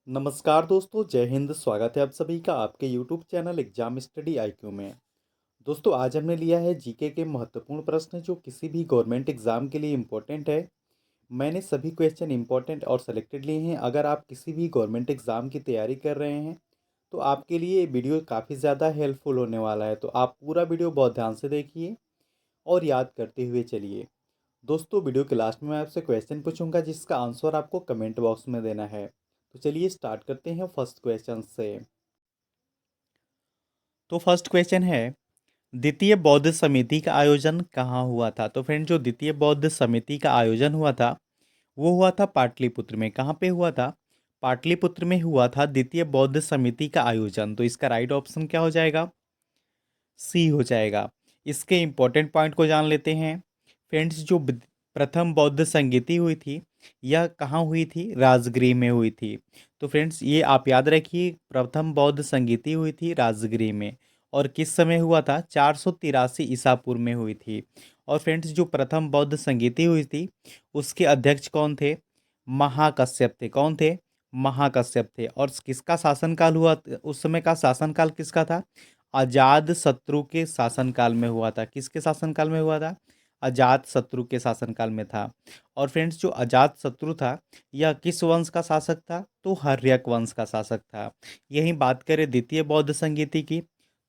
नमस्कार दोस्तों, जय हिंद। स्वागत है आप सभी का आपके YouTube channel exam study IQ में। दोस्तों, आज हमने लिया है जीके के महत्वपूर्ण प्रश्न जो किसी भी गवर्नमेंट एग्जाम के लिए इम्पोर्टेंट है। मैंने सभी क्वेश्चन इम्पोर्टेंट और सेलेक्टेड लिए हैं। अगर आप किसी भी गवर्नमेंट एग्जाम की तैयारी कर रहे हैं तो आपके लिए ये वीडियो काफ़ी ज़्यादा हेल्पफुल होने वाला है। तो आप पूरा वीडियो बहुत ध्यान से देखिए और याद करते हुए चलिए। दोस्तों, वीडियो के लास्ट में मैं आपसे क्वेश्चन पूछूंगा जिसका आंसर आपको कमेंट बॉक्स में देना है। तो चलिए स्टार्ट करते हैं फर्स्ट क्वेश्चन से। तो फर्स्ट क्वेश्चन है, द्वितीय बौद्ध समिति का आयोजन कहाँ हुआ था। तो फ्रेंड, जो द्वितीय बौद्ध समिति का आयोजन हुआ था वो हुआ था पाटलिपुत्र में। कहाँ पे हुआ था? पाटलिपुत्र में हुआ था द्वितीय बौद्ध समिति का आयोजन। तो इसका राइट ऑप्शन क्या हो जाएगा? सी हो जाएगा। इसके इंपॉर्टेंट पॉइंट को जान लेते हैं। फ्रेंड्स, जो प्रथम बौद्ध संगीति हुई थी यह कहाँ हुई थी? राजगृह में हुई थी। तो फ्रेंड्स, ये आप याद रखिए, प्रथम बौद्ध संगीति हुई थी राजगृह में। और किस समय हुआ था? 483 ईसा पूर्व में हुई थी। और फ्रेंड्स, जो प्रथम बौद्ध संगीति हुई थी उसके अध्यक्ष कौन थे? महाकश्यप थे। कौन थे? महाकश्यप थे। और किसका शासनकाल हुआ? उस समय का शासनकाल किसका था? अजात शत्रु के शासनकाल में हुआ था। किसके शासनकाल में हुआ था? अजात शत्रु के शासनकाल में था। और फ्रेंड्स, जो अजात शत्रु था यह किस वंश का शासक था? तो हर्यक वंश का शासक था। यही बात करें द्वितीय बौद्ध संगीति की,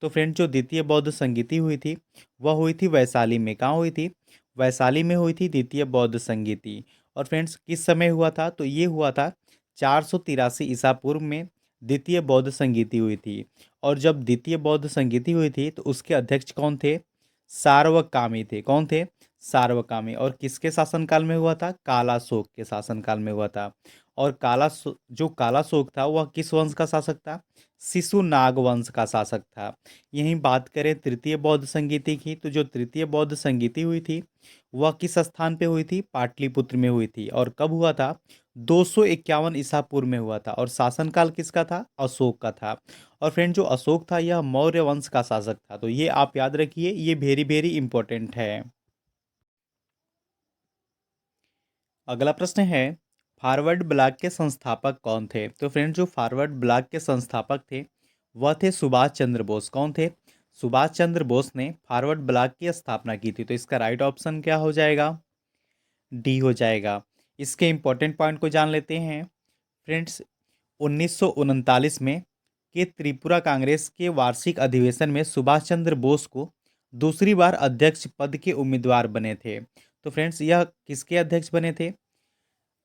तो फ्रेंड्स, जो द्वितीय बौद्ध संगीति हुई थी वह हुई थी वैशाली में। कहाँ हुई थी? वैशाली में हुई थी द्वितीय बौद्ध संगीति। और फ्रेंड्स, किस समय हुआ था? तो ये हुआ था 483 ईसा पूर्व में द्वितीय बौद्ध संगीति हुई थी। और जब द्वितीय बौद्ध संगीति हुई थी तो उसके अध्यक्ष कौन थे? सार्वकामी थे। कौन थे? सार्वकामी। और किसके शासनकाल में हुआ था? कालाशोक के शासनकाल में हुआ था। और जो कालाशोक था वह किस वंश का शासक था? शिशुनाग वंश का शासक था। यहीं बात करें तृतीय बौद्ध संगीति की, तो जो तृतीय बौद्ध संगीति हुई थी वह किस स्थान पे हुई थी? पाटलिपुत्र में हुई थी। और कब हुआ था? 251 ईसा पूर्व में हुआ था। और शासनकाल किसका था? अशोक का था। और फ्रेंड, जो अशोक था यह मौर्य वंश का शासक था। तो ये आप याद रखिए, ये वेरी वेरी इंपॉर्टेंट है। अगला प्रश्न है, फॉरवर्ड ब्लॉक के संस्थापक कौन थे। तो फ्रेंड, जो फॉरवर्ड ब्लॉक के संस्थापक थे वह थे सुभाष चंद्र बोस। कौन थे? सुभाष चंद्र बोस ने फॉरवर्ड ब्लॉक की स्थापना की थी। तो इसका राइट ऑप्शन क्या हो जाएगा? डी हो जाएगा। इसके इंपॉर्टेंट पॉइंट को जान लेते हैं। फ्रेंड्स, 1939 में के त्रिपुरा कांग्रेस के वार्षिक अधिवेशन में सुभाष चंद्र बोस को दूसरी बार अध्यक्ष पद के उम्मीदवार बने थे। तो फ्रेंड्स, यह किसके अध्यक्ष बने थे?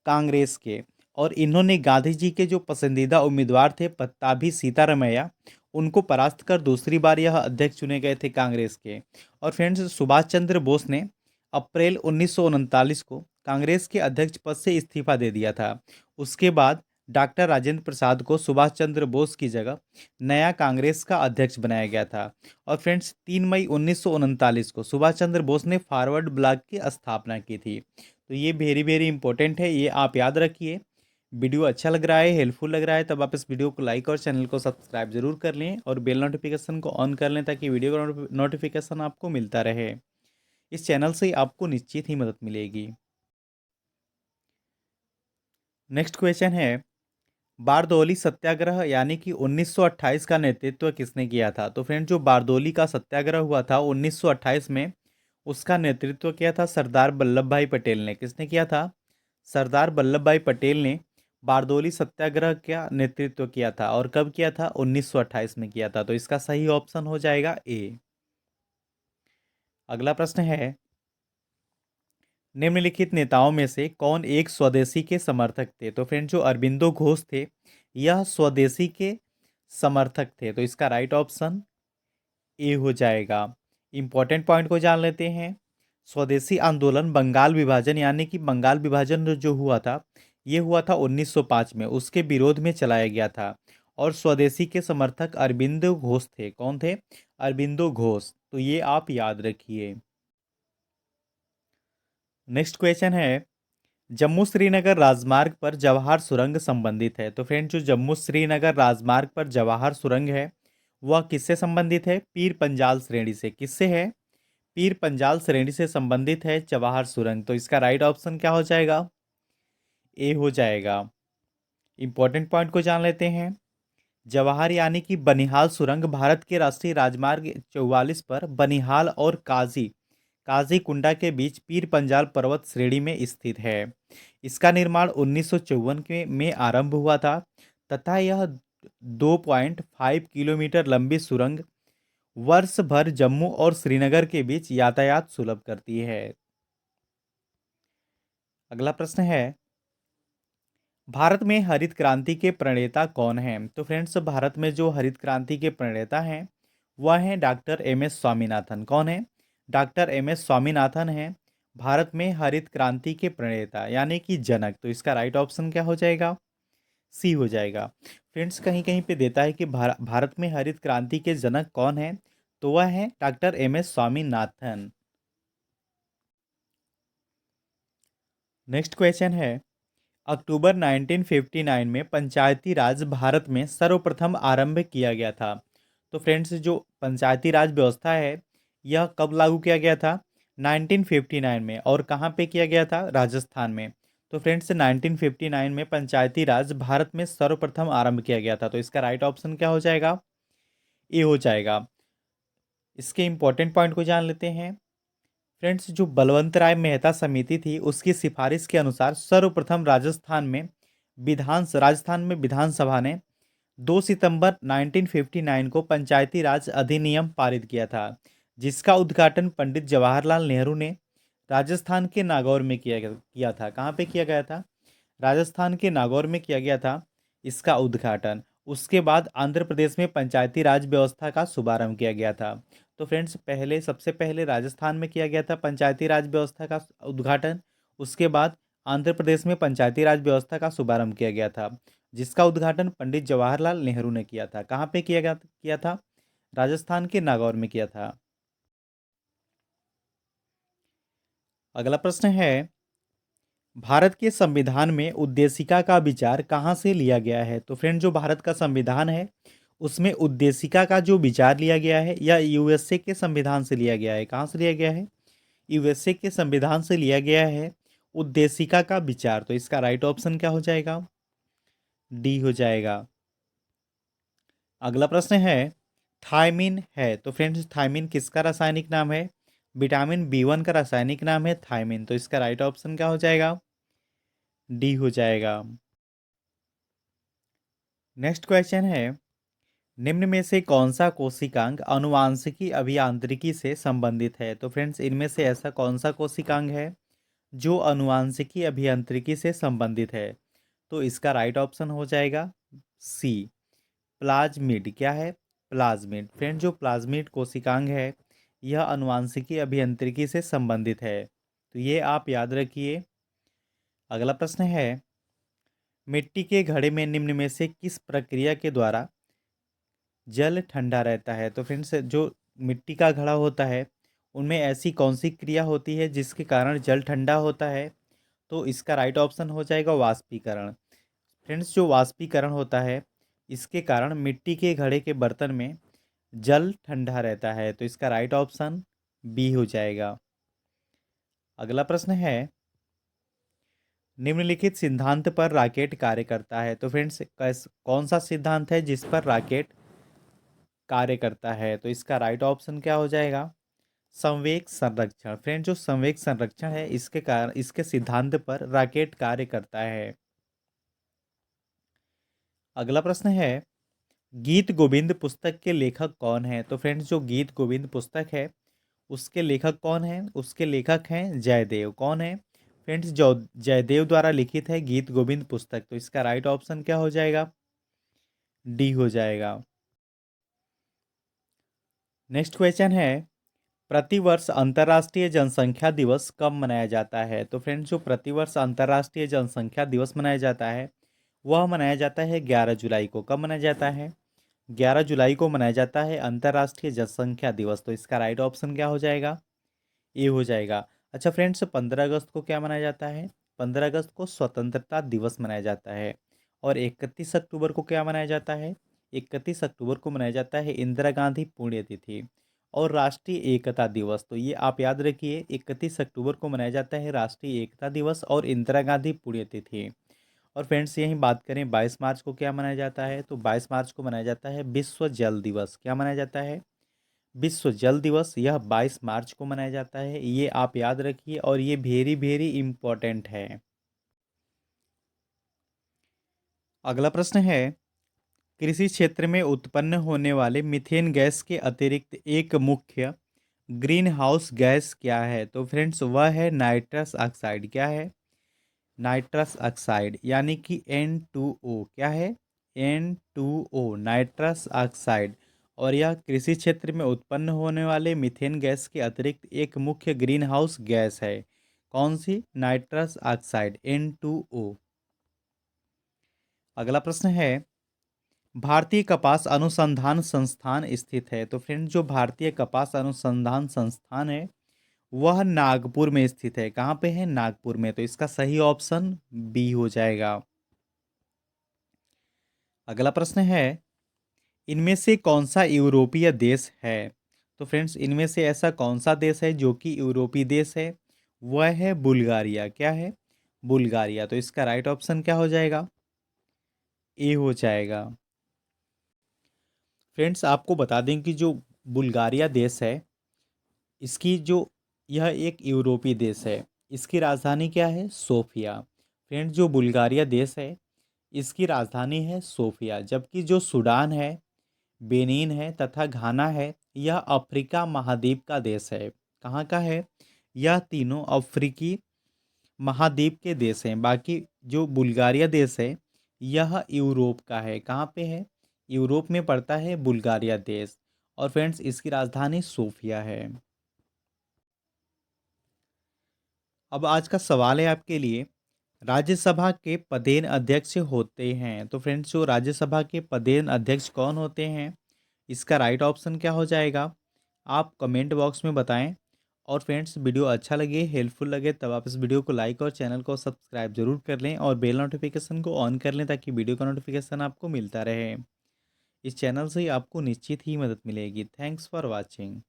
कांग्रेस के। और इन्होंने गांधी जी के जो पसंदीदा उम्मीदवार थे पत्ताभी सीतारमैया, उनको परास्त कर दूसरी बार यह अध्यक्ष चुने गए थे कांग्रेस के। और फ्रेंड्स, सुभाष चंद्र बोस ने अप्रैल 1939 को कांग्रेस के अध्यक्ष पद से इस्तीफा दे दिया था। उसके बाद डॉक्टर राजेंद्र प्रसाद को सुभाष चंद्र बोस की जगह नया कांग्रेस का अध्यक्ष बनाया गया था। और फ्रेंड्स, 3 मई 1939 को सुभाष चंद्र बोस ने फॉरवर्ड ब्लॉक की स्थापना की थी। तो ये वेरी वेरी इंपॉर्टेंट है, ये आप याद रखिए। वीडियो अच्छा लग रहा है, हेल्पफुल लग रहा है, तब आप इस वीडियो को लाइक और चैनल को सब्सक्राइब जरूर कर लें और बेल नोटिफिकेशन को ऑन कर लें ताकि वीडियो का नोटिफिकेशन आपको मिलता रहे। इस चैनल से आपको निश्चित ही मदद मिलेगी। नेक्स्ट क्वेश्चन है, बारदौली सत्याग्रह यानी कि 1928 का नेतृत्व किसने किया था। तो फ्रेंड, जो बारदौली का सत्याग्रह हुआ था 1928 में, उसका नेतृत्व किया था सरदार वल्लभ भाई पटेल ने। किसने किया था? सरदार वल्लभ भाई पटेल ने बारदौली सत्याग्रह का नेतृत्व किया था। और कब किया था? 1928 में किया था। तो इसका सही ऑप्शन हो जाएगा ए। अगला प्रश्न है, निम्नलिखित नेताओं में से कौन एक स्वदेशी के समर्थक थे। तो फ्रेंड, जो अरबिंदो घोष थे यह स्वदेशी के समर्थक थे। तो इसका राइट ऑप्शन ए हो जाएगा। इंपॉर्टेंट पॉइंट को जान लेते हैं। स्वदेशी आंदोलन बंगाल विभाजन यानी कि बंगाल विभाजन जो हुआ था ये हुआ था 1905 में, उसके विरोध में चलाया गया था। और स्वदेशी के समर्थक अरबिंदो घोष थे। कौन थे? अरबिंदो घोष। तो ये आप याद रखिए। नेक्स्ट क्वेश्चन है, जम्मू श्रीनगर राजमार्ग पर जवाहर सुरंग संबंधित है। तो फ्रेंड, जो जम्मू श्रीनगर राजमार्ग पर जवाहर सुरंग है वह किससे संबंधित है? पीर पंजाल श्रेणी से। किससे है? पीर पंजाल श्रेणी से संबंधित है जवाहर सुरंग। तो इसका राइट ऑप्शन क्या हो जाएगा? ए हो जाएगा। इंपॉर्टेंट पॉइंट को जान लेते हैं। जवाहर यानी कि बनिहाल सुरंग भारत के राष्ट्रीय राजमार्ग 44 पर बनिहाल और काजी कुंडा के बीच पीर पंजाल पर्वत श्रेणी में स्थित है। इसका निर्माण 1954 में आरंभ हुआ था तथा यह 2.5 किलोमीटर लंबी सुरंग वर्ष भर जम्मू और श्रीनगर के बीच यातायात सुलभ करती है। अगला प्रश्न है, भारत में हरित क्रांति के प्रणेता कौन हैं? तो फ्रेंड्स, भारत में जो हरित क्रांति के प्रणेता हैं वह हैं डॉक्टर एम एस स्वामीनाथन। कौन है? डॉक्टर एम एस स्वामीनाथन हैं भारत में हरित क्रांति के प्रणेता यानी कि जनक। तो इसका राइट ऑप्शन क्या हो जाएगा? सी हो जाएगा। फ्रेंड्स, कहीं कहीं पे देता है कि भारत में हरित क्रांति के जनक कौन है, तो वह है doctor M S Swaminathan. Next question है, अक्टूबर 1959 में पंचायती राज भारत में सर्वप्रथम आरंभ किया गया था। तो फ्रेंड्स, जो पंचायती राज व्यवस्था है यह कब लागू किया गया था? 1959 में। और कहाँ पे किया गया था? राजस्थान में। तो फ्रेंड्स, 1959 में पंचायती राज भारत में सर्वप्रथम आरंभ किया गया था। तो इसका राइट ऑप्शन क्या हो जाएगा? ए हो जाएगा। इसके इंपॉर्टेंट पॉइंट को जान लेते हैं। फ्रेंड्स, जो बलवंत राय मेहता समिति थी उसकी सिफारिश के अनुसार सर्वप्रथम राजस्थान में विधानसभा ने 2 सितंबर 1959 को पंचायती राज अधिनियम पारित किया था, जिसका उद्घाटन पंडित जवाहरलाल नेहरू ने राजस्थान के नागौर में किया था। कहाँ पे किया गया था? राजस्थान के नागौर में किया गया था इसका उद्घाटन। उसके बाद आंध्र प्रदेश में पंचायती राज व्यवस्था का शुभारंभ किया गया था। तो फ्रेंड्स, सबसे पहले राजस्थान में किया गया था पंचायती राज व्यवस्था का उद्घाटन। उसके बाद आंध्र प्रदेश में पंचायती राज व्यवस्था का शुभारंभ किया गया था, जिसका उद्घाटन पंडित जवाहरलाल नेहरू ने किया था। कहाँ पे किया था? राजस्थान के नागौर में किया था। अगला प्रश्न है, भारत के संविधान में उद्देशिका का विचार कहाँ से लिया गया है? तो फ्रेंड, जो भारत का संविधान है उसमें उद्देशिका का जो विचार लिया गया है यह यूएसए के संविधान से लिया गया है। कहाँ से लिया गया है? यूएसए के संविधान से लिया गया है उद्देशिका का विचार। तो इसका राइट ऑप्शन क्या हो जाएगा? डी हो जाएगा। अगला प्रश्न है, थायमिन है। तो फ्रेंड्स, थायमिन किसका रासायनिक नाम है? विटामिन बी 1 का रासायनिक नाम है थायमिन। तो इसका राइट ऑप्शन क्या हो जाएगा? डी हो जाएगा। नेक्स्ट क्वेश्चन है, निम्न में से कौन सा कोशिकांग अनुवांशिकी अभियांत्रिकी से संबंधित है? तो फ्रेंड्स, इनमें से ऐसा कौन सा कोशिकांग है जो अनुवांशिकी अभियांत्रिकी से संबंधित है? तो इसका राइट ऑप्शन हो जाएगा सी, प्लाज्मिड। क्या है? प्लाज्मिड। फ्रेंड, जो प्लाज्मिड कोशिकांग है यह अनुवांशिकी अभियांत्रिकी से संबंधित है। तो ये आप याद रखिए। अगला प्रश्न है, मिट्टी के घड़े में निम्न में से किस प्रक्रिया के द्वारा जल ठंडा रहता है? तो फ्रेंड्स, जो मिट्टी का घड़ा होता है उनमें ऐसी कौन सी क्रिया होती है जिसके कारण जल ठंडा होता है? तो इसका राइट ऑप्शन हो जाएगा वाष्पीकरण। फ्रेंड्स, जो वाष्पीकरण होता है इसके कारण मिट्टी के घड़े के बर्तन में जल ठंडा रहता है। तो इसका राइट ऑप्शन बी हो जाएगा। अगला प्रश्न है, निम्नलिखित सिद्धांत पर रॉकेट कार्य करता है? तो फ्रेंड्स, कौन सा सिद्धांत है जिस पर रॉकेट कार्य करता है? तो इसका राइट ऑप्शन क्या हो जाएगा? संवेग संरक्षण। फ्रेंड, जो संवेग संरक्षण है इसके कारण इसके सिद्धांत पर रॉकेट कार्य करता है। अगला प्रश्न है, गीत गोविंद पुस्तक के लेखक कौन है? तो फ्रेंड्स, जो गीत गोविंद पुस्तक है उसके लेखक कौन है? उसके लेखक हैं जयदेव। कौन है? फ्रेंड्स, जो जयदेव द्वारा लिखित है गीत गोविंद पुस्तक। तो इसका राइट ऑप्शन क्या हो जाएगा? डी हो जाएगा। नेक्स्ट क्वेश्चन है, प्रतिवर्ष अंतर्राष्ट्रीय जनसंख्या दिवस कब मनाया जाता है? तो फ्रेंड्स, जो प्रतिवर्ष अंतर्राष्ट्रीय जनसंख्या दिवस मनाया जाता है वह मनाया जाता है 11 जुलाई को। कब मनाया जाता है? 11 जुलाई को मनाया जाता है अंतर्राष्ट्रीय जनसंख्या दिवस। तो इसका राइट ऑप्शन क्या हो जाएगा? ए हो जाएगा। अच्छा फ्रेंड्स, 15 अगस्त को क्या मनाया जाता है? 15 अगस्त को स्वतंत्रता दिवस मनाया जाता है। और 31 अक्टूबर को क्या मनाया जाता है? 31 अक्टूबर को मनाया जाता है इंदिरा गांधी पुण्यतिथि और राष्ट्रीय एकता दिवस। तो ये आप याद रखिए, 31 अक्टूबर को मनाया जाता है राष्ट्रीय एकता दिवस और इंदिरा गांधी पुण्यतिथि। और फ्रेंड्स यहीं बात करें 22 मार्च को क्या मनाया जाता है, तो 22 मार्च को मनाया जाता है विश्व जल दिवस। क्या मनाया जाता है? विश्व जल दिवस। यह 22 मार्च को मनाया जाता है, ये आप याद रखिए और ये वेरी वेरी इम्पोर्टेंट है। अगला प्रश्न है, कृषि क्षेत्र में उत्पन्न होने वाले मीथेन गैस के अतिरिक्त एक मुख्य ग्रीन हाउस गैस क्या है? तो फ्रेंड्स वह है नाइट्रस ऑक्साइड। क्या है? नाइट्रस ऑक्साइड यानी कि N2O। क्या है? N2O, nitrous oxide. और यह कृषि क्षेत्र में उत्पन्न होने वाले मीथेन गैस के अतिरिक्त एक मुख्य ग्रीन हाउस गैस है। कौन सी? Nitrous oxide, N2O। अगला प्रश्न है, भारतीय कपास अनुसंधान संस्थान स्थित है। तो फ्रेंड जो भारतीय कपास अनुसंधान संस्थान है वह नागपुर में स्थित है। कहाँ पे है? नागपुर में। तो इसका सही ऑप्शन बी हो जाएगा। अगला प्रश्न है, इनमें से कौन सा यूरोपीय देश है? तो फ्रेंड्स इनमें से ऐसा कौन सा देश है जो कि यूरोपीय देश है? वह है बुल्गारिया। क्या है? बुल्गारिया। तो इसका राइट ऑप्शन क्या हो जाएगा? ए हो जाएगा। फ्रेंड्स आपको बता दें कि जो बुल्गारिया देश है इसकी जो यह एक यूरोपीय देश है। इसकी राजधानी क्या है? सोफिया। फ्रेंड्स जो बुल्गारिया देश है इसकी राजधानी है सोफिया। जबकि जो सूडान है, बेनिन है तथा घाना है यह अफ्रीका महाद्वीप का देश है। कहाँ का है? यह तीनों अफ्रीकी महाद्वीप के देश हैं। बाकी जो बुल्गारिया देश है यह यूरोप का है। कहाँ पे है? यूरोप में पड़ता है बुल्गारिया देश। और फ्रेंड्स इसकी राजधानी सोफिया है। अब आज का सवाल है आपके लिए, राज्यसभा के पदेन अध्यक्ष होते हैं। तो फ्रेंड्स जो राज्यसभा के पदेन अध्यक्ष कौन होते हैं? इसका राइट ऑप्शन क्या हो जाएगा? आप कमेंट बॉक्स में बताएं। और फ्रेंड्स वीडियो अच्छा लगे, हेल्पफुल लगे तब आप इस वीडियो को लाइक और चैनल को सब्सक्राइब जरूर कर लें और बेल नोटिफिकेशन को ऑन कर लें ताकि वीडियो का नोटिफिकेशन आपको मिलता रहे। इस चैनल से आपको निश्चित ही मदद मिलेगी। Thanks for watching.